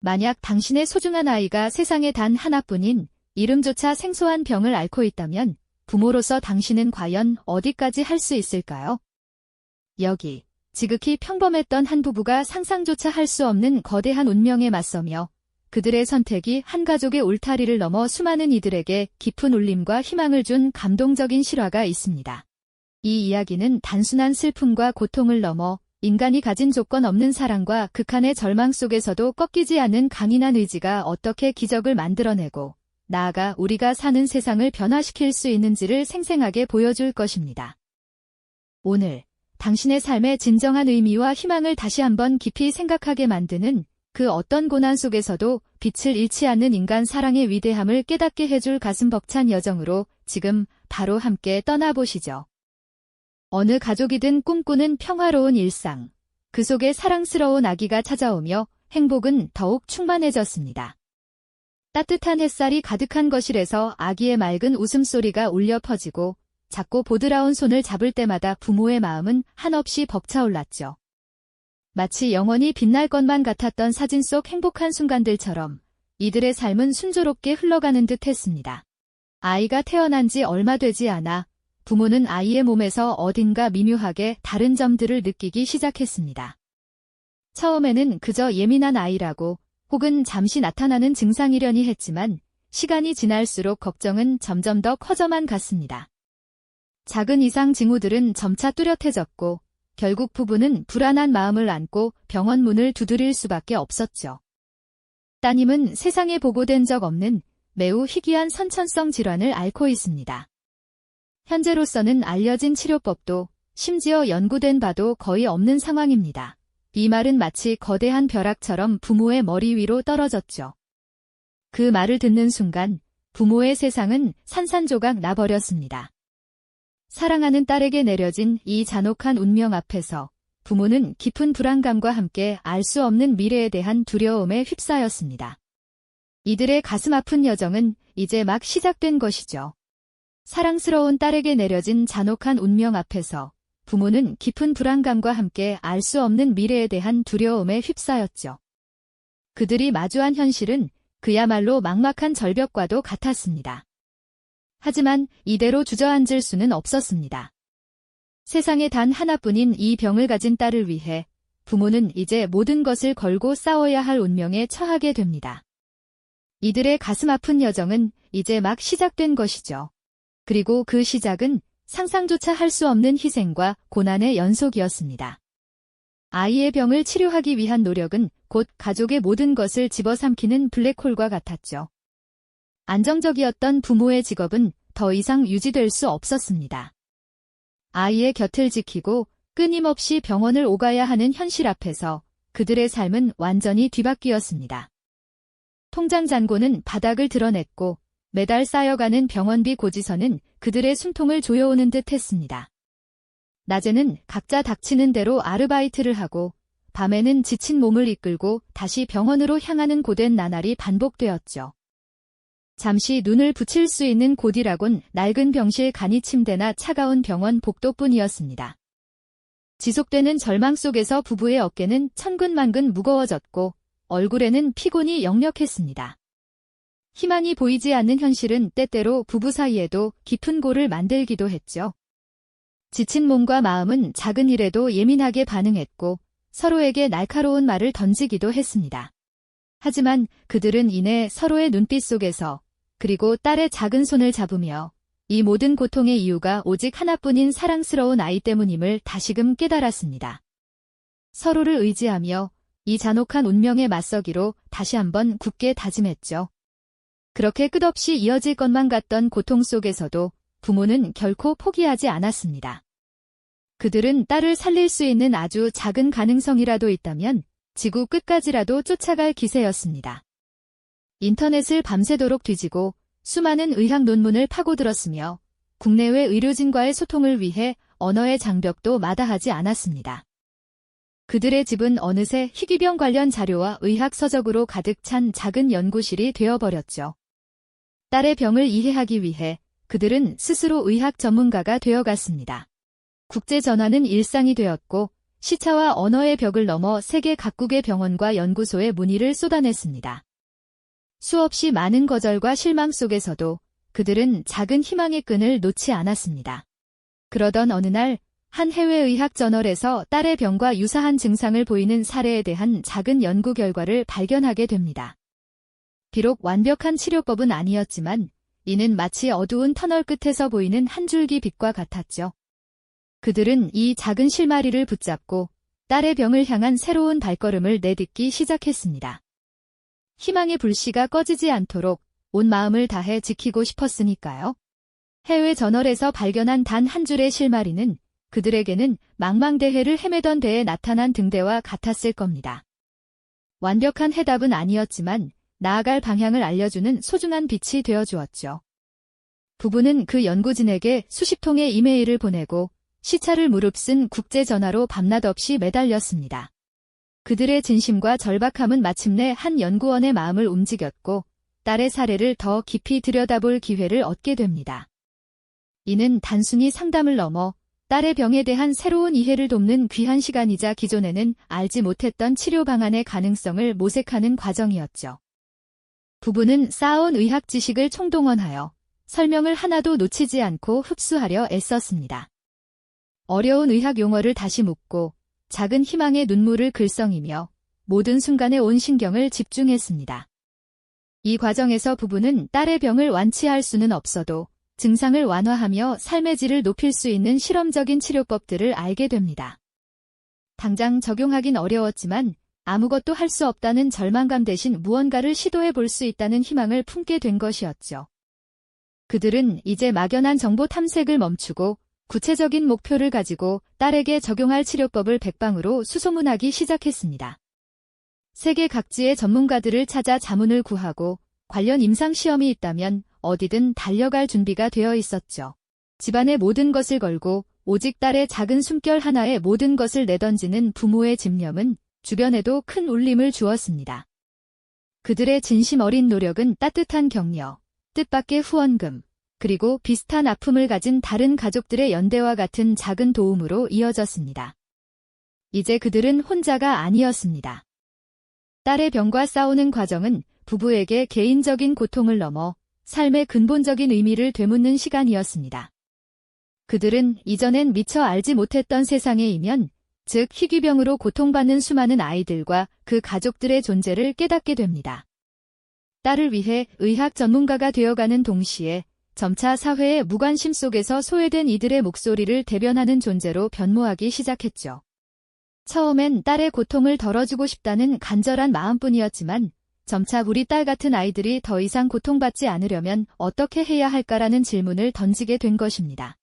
만약 당신의 소중한 아이가 세상에 단 하나뿐인 이름조차 생소한 병을 앓고 있다면 부모로서 당신은 과연 어디까지 할 수 있을까요? 여기, 지극히 평범했던 한 부부가 상상조차 할 수 없는 거대한 운명에 맞서며 그들의 선택이 한 가족의 울타리를 넘어 수많은 이들에게 깊은 울림과 희망을 준 감동적인 실화가 있습니다. 이 이야기는 단순한 슬픔과 고통을 넘어 인간이 가진 조건 없는 사랑과 극한의 절망 속에서도 꺾이지 않는 강인한 의지가 어떻게 기적을 만들어내고 나아가 우리가 사는 세상을 변화시킬 수 있는지를 생생하게 보여줄 것입니다. 오늘 당신의 삶의 진정한 의미와 희망을 다시 한번 깊이 생각하게 만드는 그 어떤 고난 속에서도 빛을 잃지 않는 인간 사랑의 위대함을 깨닫게 해줄 가슴 벅찬 여정으로 지금 바로 함께 떠나보시죠. 어느 가족이든 꿈꾸는 평화로운 일상, 그 속에 사랑스러운 아기가 찾아오며 행복은 더욱 충만해졌습니다. 따뜻한 햇살이 가득한 거실에서 아기의 맑은 웃음소리가 울려 퍼지고 작고 보드라운 손을 잡을 때마다 부모의 마음은 한없이 벅차올랐죠. 마치 영원히 빛날 것만 같았던 사진 속 행복한 순간들처럼 이들의 삶은 순조롭게 흘러가는 듯 했습니다. 아이가 태어난 지 얼마 되지 않아 부모는 아이의 몸에서 어딘가 미묘하게 다른 점들을 느끼기 시작했습니다. 처음에는 그저 예민한 아이라고 혹은 잠시 나타나는 증상이려니 했지만 시간이 지날수록 걱정은 점점 더 커져만 갔습니다. 작은 이상 징후들은 점차 뚜렷해졌고 결국 부부는 불안한 마음을 안고 병원 문을 두드릴 수밖에 없었죠. 따님은 세상에 보고된 적 없는 매우 희귀한 선천성 질환을 앓고 있습니다. 현재로서는 알려진 치료법도 심지어 연구된 바도 거의 없는 상황입니다. 이 말은 마치 거대한 벼락처럼 부모의 머리 위로 떨어졌죠. 그 말을 듣는 순간 부모의 세상은 산산조각 나버렸습니다. 사랑하는 딸에게 내려진 이 잔혹한 운명 앞에서 부모는 깊은 불안감과 함께 알 수 없는 미래에 대한 두려움에 휩싸였습니다. 이들의 가슴 아픈 여정은 이제 막 시작된 것이죠. 사랑스러운 딸에게 내려진 잔혹한 운명 앞에서 부모는 깊은 불안감과 함께 알 수 없는 미래에 대한 두려움에 휩싸였죠. 그들이 마주한 현실은 그야말로 막막한 절벽과도 같았습니다. 하지만 이대로 주저앉을 수는 없었습니다. 세상에 단 하나뿐인 이 병을 가진 딸을 위해 부모는 이제 모든 것을 걸고 싸워야 할 운명에 처하게 됩니다. 이들의 가슴 아픈 여정은 이제 막 시작된 것이죠. 그리고 그 시작은 상상조차 할 수 없는 희생과 고난의 연속이었습니다. 아이의 병을 치료하기 위한 노력은 곧 가족의 모든 것을 집어삼키는 블랙홀과 같았죠. 안정적이었던 부모의 직업은 더 이상 유지될 수 없었습니다. 아이의 곁을 지키고 끊임없이 병원을 오가야 하는 현실 앞에서 그들의 삶은 완전히 뒤바뀌었습니다. 통장 잔고는 바닥을 드러냈고 매달 쌓여가는 병원비 고지서는 그들의 숨통을 조여오는 듯 했습니다. 낮에는 각자 닥치는 대로 아르바이트를 하고 밤에는 지친 몸을 이끌고 다시 병원으로 향하는 고된 나날이 반복되었죠. 잠시 눈을 붙일 수 있는 곳이라곤 낡은 병실 간이 침대나 차가운 병원 복도뿐이었습니다. 지속되는 절망 속에서 부부의 어깨는 천근만근 무거워졌고 얼굴에는 피곤이 역력했습니다. 희망이 보이지 않는 현실은 때때로 부부 사이에도 깊은 골을 만들기도 했죠. 지친 몸과 마음은 작은 일에도 예민하게 반응했고 서로에게 날카로운 말을 던지기도 했습니다. 하지만 그들은 이내 서로의 눈빛 속에서 그리고 딸의 작은 손을 잡으며 이 모든 고통의 이유가 오직 하나뿐인 사랑스러운 아이 때문임을 다시금 깨달았습니다. 서로를 의지하며 이 잔혹한 운명에 맞서기로 다시 한번 굳게 다짐했죠. 그렇게 끝없이 이어질 것만 같던 고통 속에서도 부모는 결코 포기하지 않았습니다. 그들은 딸을 살릴 수 있는 아주 작은 가능성이라도 있다면 지구 끝까지라도 쫓아갈 기세였습니다. 인터넷을 밤새도록 뒤지고 수많은 의학 논문을 파고들었으며 국내외 의료진과의 소통을 위해 언어의 장벽도 마다하지 않았습니다. 그들의 집은 어느새 희귀병 관련 자료와 의학 서적으로 가득 찬 작은 연구실이 되어버렸죠. 딸의 병을 이해하기 위해 그들은 스스로 의학 전문가가 되어갔습니다. 국제 전화는 일상이 되었고 시차와 언어의 벽을 넘어 세계 각국의 병원과 연구소에 문의를 쏟아냈습니다. 수없이 많은 거절과 실망 속에서도 그들은 작은 희망의 끈을 놓지 않았습니다. 그러던 어느 날, 한 해외의학 저널에서 딸의 병과 유사한 증상을 보이는 사례에 대한 작은 연구 결과를 발견하게 됩니다. 비록 완벽한 치료법은 아니었지만 이는 마치 어두운 터널 끝에서 보이는 한 줄기 빛과 같았죠. 그들은 이 작은 실마리를 붙잡고 딸의 병을 향한 새로운 발걸음을 내딛기 시작했습니다. 희망의 불씨가 꺼지지 않도록 온 마음을 다해 지키고 싶었으니까요. 해외 저널에서 발견한 단 한 줄의 실마리는 그들에게는 망망대해를 헤매던 배에 나타난 등대와 같았을 겁니다. 완벽한 해답은 아니었지만 나아갈 방향을 알려주는 소중한 빛이 되어주었죠. 부부는 그 연구진에게 수십 통의 이메일을 보내고 시차를 무릅쓴 국제전화로 밤낮 없이 매달렸습니다. 그들의 진심과 절박함은 마침내 한 연구원의 마음을 움직였고 딸의 사례를 더 깊이 들여다볼 기회를 얻게 됩니다. 이는 단순히 상담을 넘어 딸의 병에 대한 새로운 이해를 돕는 귀한 시간이자 기존에는 알지 못했던 치료 방안의 가능성을 모색하는 과정이었죠. 부부는 쌓아온 의학 지식을 총동원하여 설명을 하나도 놓치지 않고 흡수하려 애썼습니다. 어려운 의학 용어를 다시 묻고 작은 희망의 눈물을 글썽이며 모든 순간에 온 신경을 집중했습니다. 이 과정에서 부부는 딸의 병을 완치할 수는 없어도 증상을 완화하며 삶의 질을 높일 수 있는 실험적인 치료법들을 알게 됩니다. 당장 적용하긴 어려웠지만 아무것도 할 수 없다는 절망감 대신 무언가를 시도해 볼 수 있다는 희망을 품게 된 것이었죠. 그들은 이제 막연한 정보 탐색을 멈추고 구체적인 목표를 가지고 딸에게 적용할 치료법을 백방으로 수소문하기 시작했습니다. 세계 각지의 전문가들을 찾아 자문을 구하고 관련 임상시험이 있다면 어디든 달려갈 준비가 되어 있었죠. 집안의 모든 것을 걸고 오직 딸의 작은 숨결 하나에 모든 것을 내던지는 부모의 집념은 주변에도 큰 울림을 주었습니다. 그들의 진심 어린 노력은 따뜻한 격려, 뜻밖의 후원금, 그리고 비슷한 아픔을 가진 다른 가족들의 연대와 같은 작은 도움으로 이어졌습니다. 이제 그들은 혼자가 아니었습니다. 딸의 병과 싸우는 과정은 부부에게 개인적인 고통을 넘어 삶의 근본적인 의미를 되묻는 시간이었습니다. 그들은 이전엔 미처 알지 못했던 세상의 이면, 즉 희귀병으로 고통받는 수많은 아이들과 그 가족들의 존재를 깨닫게 됩니다. 딸을 위해 의학 전문가가 되어가는 동시에 점차 사회의 무관심 속에서 소외된 이들의 목소리를 대변하는 존재로 변모하기 시작했죠. 처음엔 딸의 고통을 덜어주고 싶다는 간절한 마음뿐이었지만 점차 우리 딸 같은 아이들이 더 이상 고통받지 않으려면 어떻게 해야 할까라는 질문을 던지게 된 것입니다.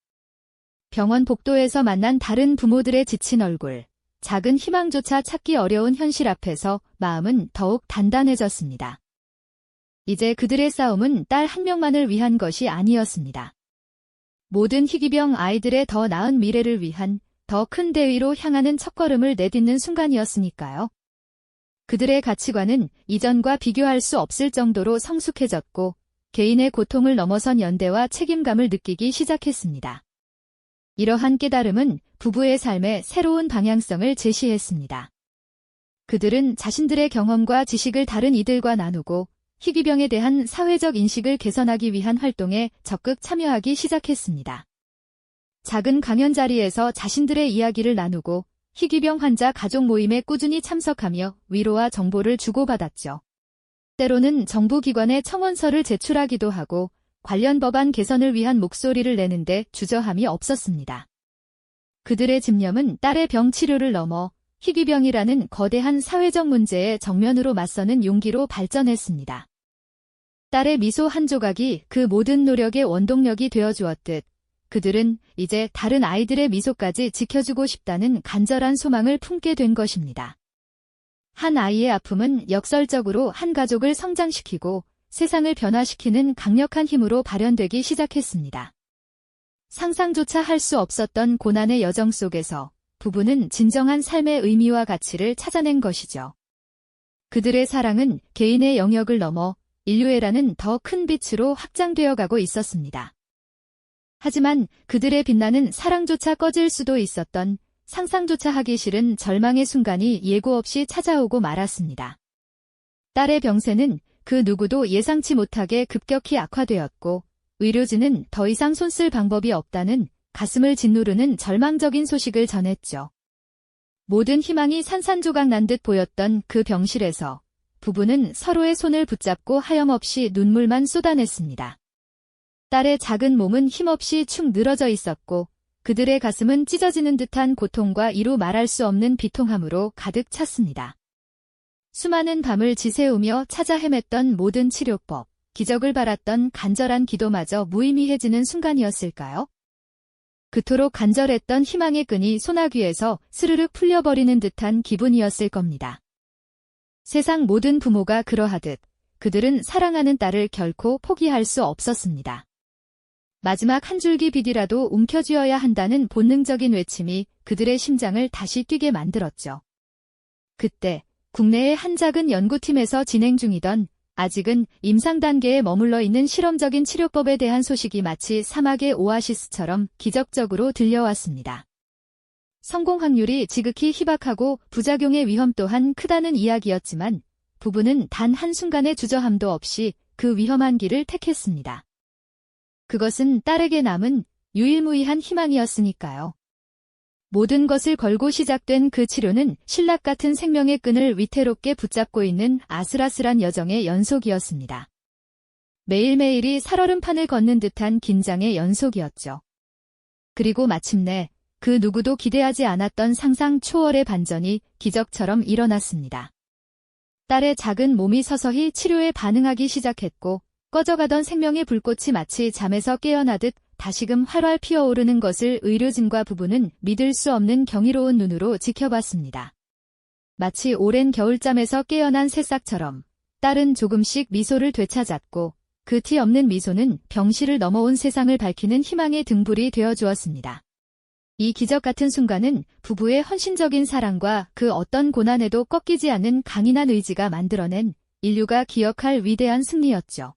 병원 복도에서 만난 다른 부모들의 지친 얼굴, 작은 희망조차 찾기 어려운 현실 앞에서 마음은 더욱 단단해졌습니다. 이제 그들의 싸움은 딸 한 명만을 위한 것이 아니었습니다. 모든 희귀병 아이들의 더 나은 미래를 위한 더 큰 대의로 향하는 첫걸음을 내딛는 순간이었으니까요. 그들의 가치관은 이전과 비교할 수 없을 정도로 성숙해졌고 개인의 고통을 넘어선 연대와 책임감을 느끼기 시작했습니다. 이러한 깨달음은 부부의 삶에 새로운 방향성을 제시했습니다. 그들은 자신들의 경험과 지식을 다른 이들과 나누고 희귀병에 대한 사회적 인식을 개선하기 위한 활동에 적극 참여하기 시작했습니다. 작은 강연 자리에서 자신들의 이야기를 나누고 희귀병 환자 가족 모임에 꾸준히 참석하며 위로와 정보를 주고받았죠. 때로는 정부기관에 청원서를 제출하기도 하고 관련 법안 개선을 위한 목소리를 내는데 주저함이 없었습니다. 그들의 집념은 딸의 병 치료를 넘어 희귀병이라는 거대한 사회적 문제에 정면으로 맞서는 용기로 발전했습니다. 딸의 미소 한 조각이 그 모든 노력의 원동력이 되어주었듯 그들은 이제 다른 아이들의 미소까지 지켜주고 싶다는 간절한 소망을 품게 된 것입니다. 한 아이의 아픔은 역설적으로 한 가족을 성장시키고 세상을 변화시키는 강력한 힘으로 발현되기 시작했습니다. 상상조차 할 수 없었던 고난의 여정 속에서 부부는 진정한 삶의 의미와 가치를 찾아낸 것이죠. 그들의 사랑은 개인의 영역을 넘어 인류애라는 더 큰 빛으로 확장되어 가고 있었습니다. 하지만 그들의 빛나는 사랑조차 꺼질 수도 있었던 상상조차 하기 싫은 절망의 순간이 예고 없이 찾아오고 말았습니다. 딸의 병세는 그 누구도 예상치 못하게 급격히 악화되었고 의료진은 더 이상 손쓸 방법이 없다는 가슴을 짓누르는 절망적인 소식을 전했죠. 모든 희망이 산산조각 난 듯 보였던 그 병실에서 부부는 서로의 손을 붙잡고 하염없이 눈물만 쏟아냈습니다. 딸의 작은 몸은 힘없이 축 늘어져 있었고 그들의 가슴은 찢어지는 듯한 고통과 이루 말할 수 없는 비통함으로 가득 찼습니다. 수많은 밤을 지새우며 찾아 헤맸던 모든 치료법, 기적을 바랐던 간절한 기도마저 무의미해지는 순간이었을까요? 그토록 간절했던 희망의 끈이 소나귀에서 스르륵 풀려버리는 듯한 기분이었을 겁니다. 세상 모든 부모가 그러하듯 그들은 사랑하는 딸을 결코 포기할 수 없었습니다. 마지막 한 줄기 빛이라도 움켜쥐어야 한다는 본능적인 외침이 그들의 심장을 다시 뛰게 만들었죠. 그때 국내의 한 작은 연구팀에서 진행 중이던 아직은 임상 단계에 머물러 있는 실험적인 치료법에 대한 소식이 마치 사막의 오아시스처럼 기적적으로 들려왔습니다. 성공 확률이 지극히 희박하고 부작용의 위험 또한 크다는 이야기였지만 부부는 단 한순간의 주저함도 없이 그 위험한 길을 택했습니다. 그것은 딸에게 남은 유일무이한 희망이었으니까요. 모든 것을 걸고 시작된 그 치료는 신락 같은 생명의 끈을 위태롭게 붙잡고 있는 아슬아슬한 여정의 연속이었습니다. 매일매일이 살얼음판을 걷는 듯한 긴장의 연속이었죠. 그리고 마침내 그 누구도 기대하지 않았던 상상 초월의 반전이 기적처럼 일어났습니다. 딸의 작은 몸이 서서히 치료에 반응하기 시작했고 꺼져가던 생명의 불꽃이 마치 잠에서 깨어나듯 다시금 활활 피어오르는 것을 의료진과 부부는 믿을 수 없는 경이로운 눈으로 지켜봤습니다. 마치 오랜 겨울잠에서 깨어난 새싹처럼 딸은 조금씩 미소를 되찾았고 그 티 없는 미소는 병실을 넘어온 세상을 밝히는 희망의 등불이 되어주었습니다. 이 기적 같은 순간은 부부의 헌신적인 사랑과 그 어떤 고난에도 꺾이지 않는 강인한 의지가 만들어낸 인류가 기억할 위대한 승리였죠.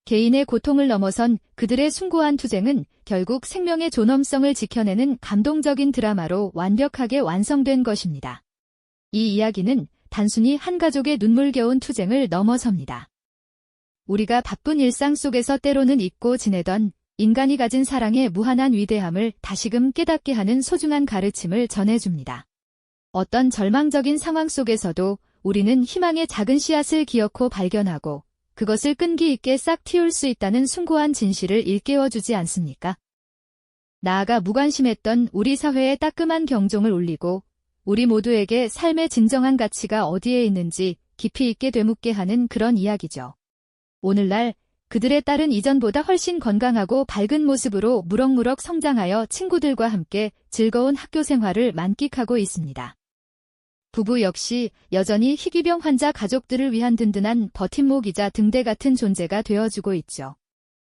개인의 고통을 넘어선 그들의 숭고한 투쟁은 결국 생명의 존엄성을 지켜내는 감동적인 드라마로 완벽하게 완성된 것입니다. 이 이야기는 단순히 한 가족의 눈물겨운 투쟁을 넘어섭니다. 우리가 바쁜 일상 속에서 때로는 잊고 지내던 인간이 가진 사랑의 무한한 위대함을 다시금 깨닫게 하는 소중한 가르침을 전해줍니다. 어떤 절망적인 상황 속에서도 우리는 희망의 작은 씨앗을 기어코 발견하고 그것을 끈기 있게 싹 틔울 수 있다는 숭고한 진실을 일깨워주지 않습니까? 나아가 무관심했던 우리 사회의 따끔한 경종을 울리고 우리 모두에게 삶의 진정한 가치가 어디에 있는지 깊이 있게 되묻게 하는 그런 이야기죠. 오늘날 그들의 딸은 이전보다 훨씬 건강하고 밝은 모습으로 무럭무럭 성장하여 친구들과 함께 즐거운 학교 생활을 만끽하고 있습니다. 부부 역시 여전히 희귀병 환자 가족들을 위한 든든한 버팀목이자 등대 같은 존재가 되어주고 있죠.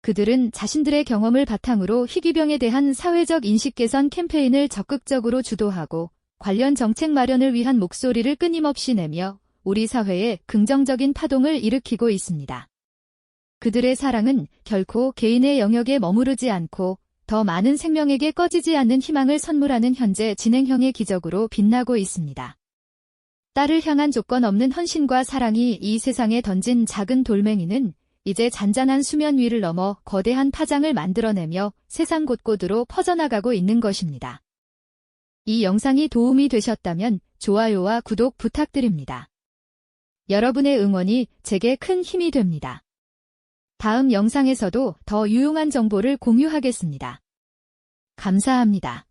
그들은 자신들의 경험을 바탕으로 희귀병에 대한 사회적 인식 개선 캠페인을 적극적으로 주도하고 관련 정책 마련을 위한 목소리를 끊임없이 내며 우리 사회에 긍정적인 파동을 일으키고 있습니다. 그들의 사랑은 결코 개인의 영역에 머무르지 않고 더 많은 생명에게 꺼지지 않는 희망을 선물하는 현재 진행형의 기적으로 빛나고 있습니다. 딸을 향한 조건 없는 헌신과 사랑이 이 세상에 던진 작은 돌멩이는 이제 잔잔한 수면 위를 넘어 거대한 파장을 만들어내며 세상 곳곳으로 퍼져나가고 있는 것입니다. 이 영상이 도움이 되셨다면 좋아요와 구독 부탁드립니다. 여러분의 응원이 제게 큰 힘이 됩니다. 다음 영상에서도 더 유용한 정보를 공유하겠습니다. 감사합니다.